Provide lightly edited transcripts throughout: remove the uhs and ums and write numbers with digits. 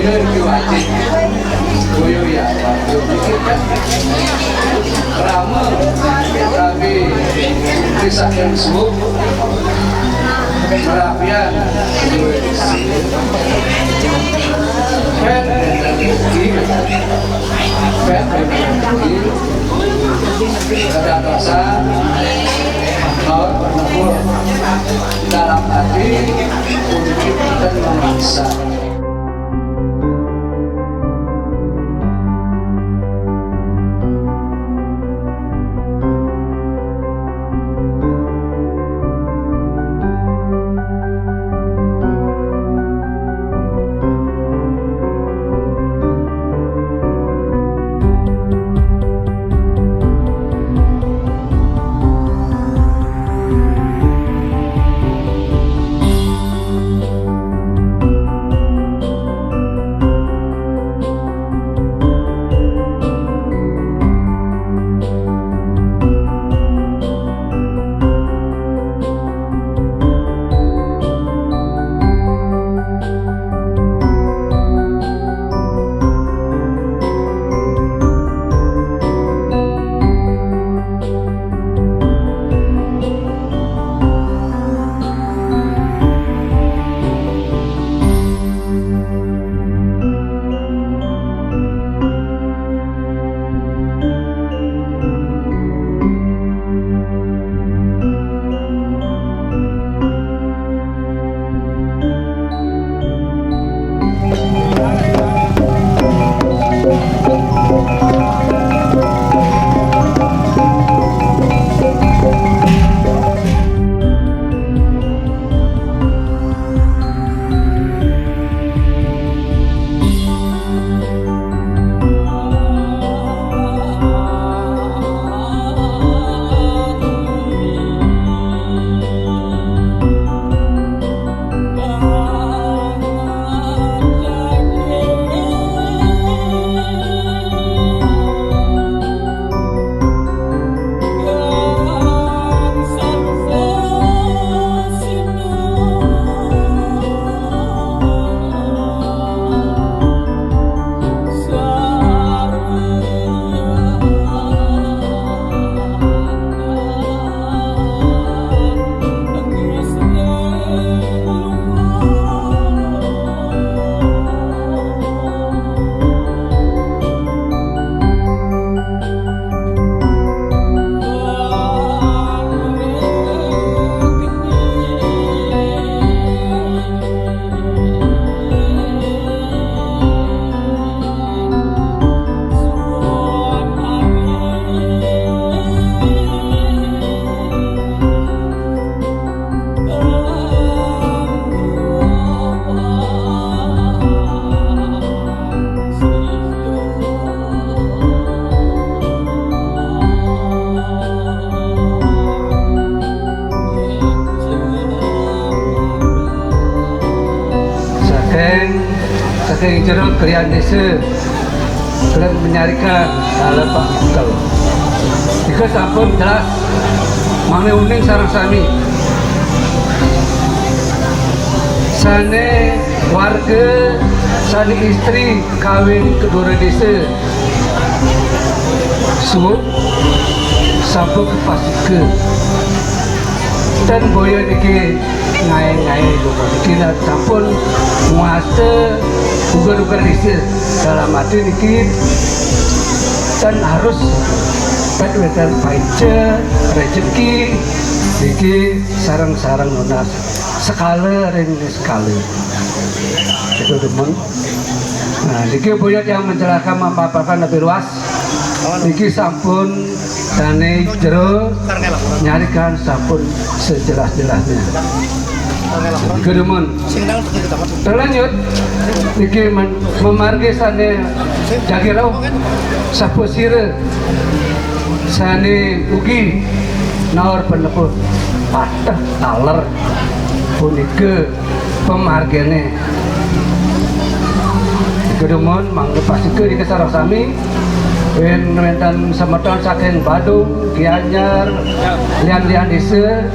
Boyo iki wajib. Boyo ya, yo mikir kan. Rama tapi kisah yang semua merapian pen ada dosa mau berkumpul dalam hati untuk dan memaksa. Saking jeruk krian desa kalian menyarikan dalam Pak Bukal. Jika sampun jelas mami uning sarang sami sane warga sane istri kawin kedua desa suut sampun ke pasike dan boyo niki ngai-ngai kita sampun muasa ugar-ugar desa dalam arti niki dan harus wetan paicet rezeki niki sarang-sarang lunas sekala ring sekali itu teman. Nah niki boyo yang menjelaskan memaparkan lebih luas niki sampun dane jero nyarikan sampun sejelas-jelasnya. Kedemun terlanjut niki memargi sane jagirau sapu sire sane ugi naor peneput patah taler punike pemargene kedemun mangke pasike di kesarang sami wenten semeton saking Badung Gianyar lian-lian desa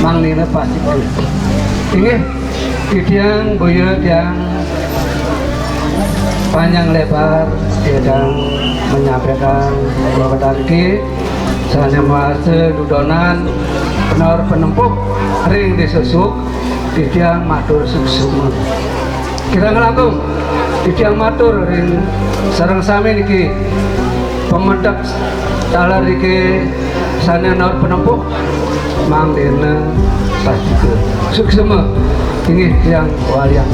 manglina pasike inggih tiang boyo tiang panjang lebar sedang menyampaikan kepada Riki sana masa dudonan penor penempuk ring disusuk titiang matur suksuma kira ngelangkung titiang matur ring sarang sami niki pemedap talar Riki sana nor penempuk mang dina pasti ke suksuma tinggi yang walian